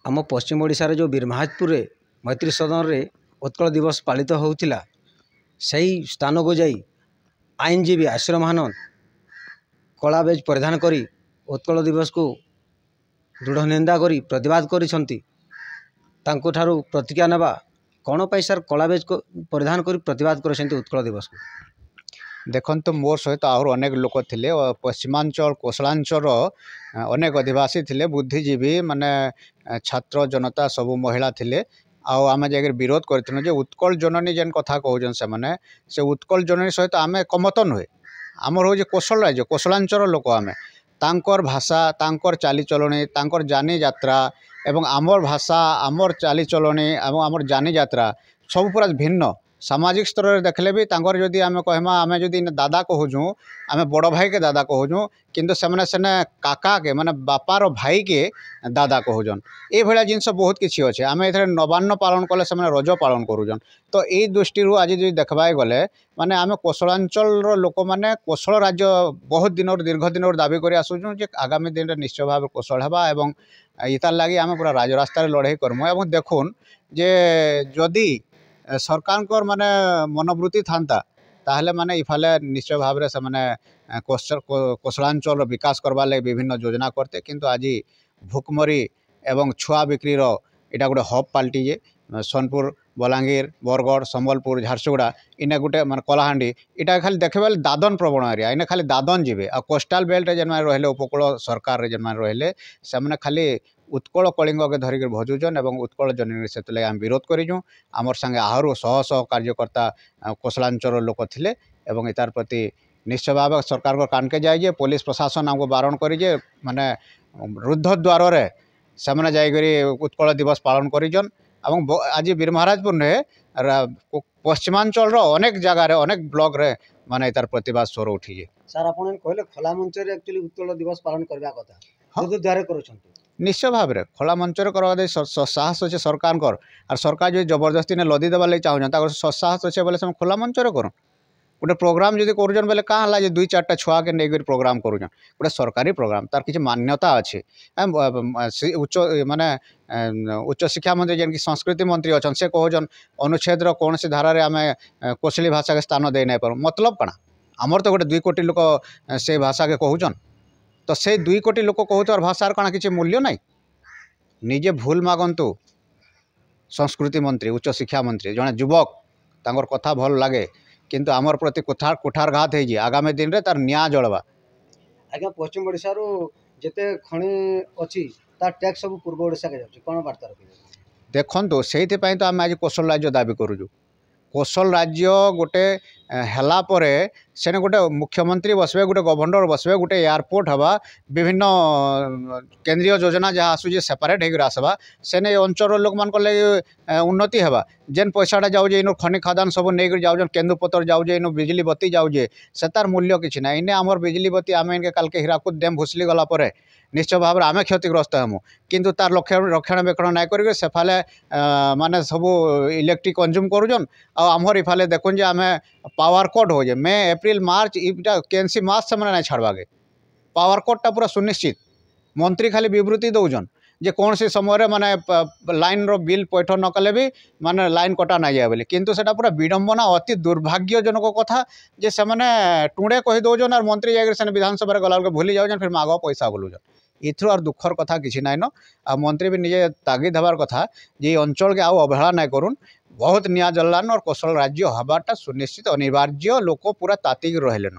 आम पश्चिम ओडिशार जो बीरमहाजपुर मैत्री सदन में उत्कल दिवस पालित होता सही स्थान को जाई आईनजीवी आश्रय महानंद कला बेज परिधान करी उत्कल दिवस को दृढ़ निंदा करी प्रतिवाद करिसंती तांको ठारू प्रतिज्ञा नेबा कौन पाई सर कला बेज को परिधान करी प्रतिवाद करिसंती उत्कल दिवस को। देखो मोर सहित आहर अनेक लोक थिले पश्चिमांचल कोसलांचल अनेक अधिवासी थिले बुद्धिजीवी माने छात्र जनता सबु महिला थिले आउ आमे जाकर विरोध करथिनु जे उत्कल जननी जेन कथा कहउजन से माने से उत्कल जननी सहित आमे कमत नुहे आमर हो जे कोसल राज्य कोसलांचल लोक आमे तांकर भाषा तांकर चालीचलणी तांकर जानी यात्रा एवं आमर भाषा आमर चालीचलणी एवं आमर जानी यात्रा सब पूरा भिन्न सामाजिक स्तर में देखले भी तांकर जदि आमे कहमा आमे जदि दादा कहूँ आमे बड़ भाई के दादा कहूँ किंतु से सेने काका के माने बापार भाई के दादा कहूजन ये भाया जिनस बहुत किसी अच्छे आमे एथरे नवान्न पालन कले से रज पालन करूजन तो यही दृष्टि आज जो देखबा गले माने आमे कोसलांचल लोक माने कोसल राज्य बहुत दिन दीर्घ दिन दाबी कर आसुँ जे आगामी दिन में निश्चय भाव कोसल हेबा एवं इतार लगी आमे पूरा राजरास्तार लड़ाई करमु एवं देखुन जे जदि सरकार माने मनोवृत्ति था ताहले माने इफाले निश्चय भाव से माने कोसलांचल विकास करवा लगे विभिन्न योजना करते किंतु आज भुकमरी एवं छुआ बिक्री इटा गोटे हब पलटिजे सोनपुर बलांगीर बरगढ़ संबलपुर झारसुगुड़ा इने गोटे माने कलाहांडी इटा खाली देखे दादन प्रवण एरिया इने खाली दादन जीवे आ कोस्टाल बेल्ट जेन रहिले उपकूल सरकार जेन रहिले से माने खाली उत्कल कलिंग के धरिक भजुजन एवं उत्कल जननी से आम विरोध करूँ आमर संगे आहर शह शह कार्यकर्ता कोसलांचल लोक थिले एवं इतार प्रति निश्चय भाव सरकार को कान के जाए पुलिस प्रशासन आमको बारण करे माने रुद्ध द्वार से मैंने जाकर उत्कल दिवस पालन करिजन एवं आज बीरमहाराजपुर ने पश्चिमांचल अनेक जगार अनेक ब्लॉक रे माने इतार प्रतिवाद स्वर उठी सर आप कहले खोला मंच एक्चुअली उत्कल दिवस पालन करबा कथा द्वारे करूछंती निश्चय भाव में खोला मंचर कर साहस अच्छे सरकार और सरकार जो जबरदस्ती ने लदी देवा चाहूँ साहस अच्छे बोले खोला मंचर कर गोटे प्रोग्राम जब करुन बोले कहाँ है दुई चार्टा छुआ के नहीं प्रोग्राम करुन गोटे सरकारी प्रोग्राम तार किसी मान्यता अच्छे उच्च माने उच्च शिक्षा मंत्री जेन कि संस्कृति मंत्री अच्छा से कहन अनुच्छेद कौन सी धारा आम कोसली भाषा के स्थान दे नहीं पार मतलब कण आमर तो गोटे 2 कोटी लोक से भाषा के कहन तो से 2 कोटी लोक कहूर भाषार कण किसी मूल्य ना निजे भूल मागंतु संस्कृति मंत्री उच्च शिक्षा मंत्री जड़े युवक तांकर कथा भल लगे किंतु आमर प्रति कुठारघात हो आगामी दिन में तार न्याय जलवा आज्ञा पश्चिम ओडिशा जिते खनि अच्छी तार टैक्स सब पूर्व ओडिशा के जाउछि कोन वार्ता रखिबे देखंतु सेहिते पई तो आम आज कोसल राज्य दाबी करूँ कोसल राज्य गोटे हैला परे सेने गोटे मुख्यमंत्री बसबे गोटे गवर्नर बसबे गोटे एयरपोर्ट हवा विभिन्न केंद्रीय योजना जहाँ आसूँ सेपरेट होकर आसवा सेने अंचल लोक मान लगे उन्नति हेबा जेन पैसाटा जाऊे इन खनि खादान सब नहीं जाऊन केंदुपतर जाऊे इन बिजली बत्ती जाऊे से तार मूल्य किसी ना इने आमर बिजली बत्ती आम इनके काल के हीराकुद डैम भुसली गला परे निश्चय भाव आम क्षतिग्रस्त हेमु किंतु तार रक्षणाबेक्षण नाई कर सेफाले माने सब इलेक्ट्रिक कंज्यूम करुन आमर इफाले देखुन आम पावर कट हो जाए मे एप्रिल मार्च इटा केनसी मास से मैंने छाड़वा पावर कटटा पूरा सुनिश्चित मंत्री खाली विवृत्ति दौजन जे कौन सी समय माने लाइन रो बिल पैठ न कले भी माने लाइन कटा ना जाए बोले किंतु सेटा पूरा विडंबना अति दुर्भाग्यजनक कथा जे से माने टुणे कही दौजन और मंत्री जाकर विधानसभा गला भूली जाऊन फिर माग पैसा बोलूजन इथु और दुखर कथा किसी नाइन आ मंत्री भी निजे तागिद हबार कथा जे अंचल के आउ अवहेला ना करुन बहुत न्याय जल्लान और कौशल राज्य हबाटा सुनिश्चित अनिवार्य लोक पूरा तातिक रहलेन।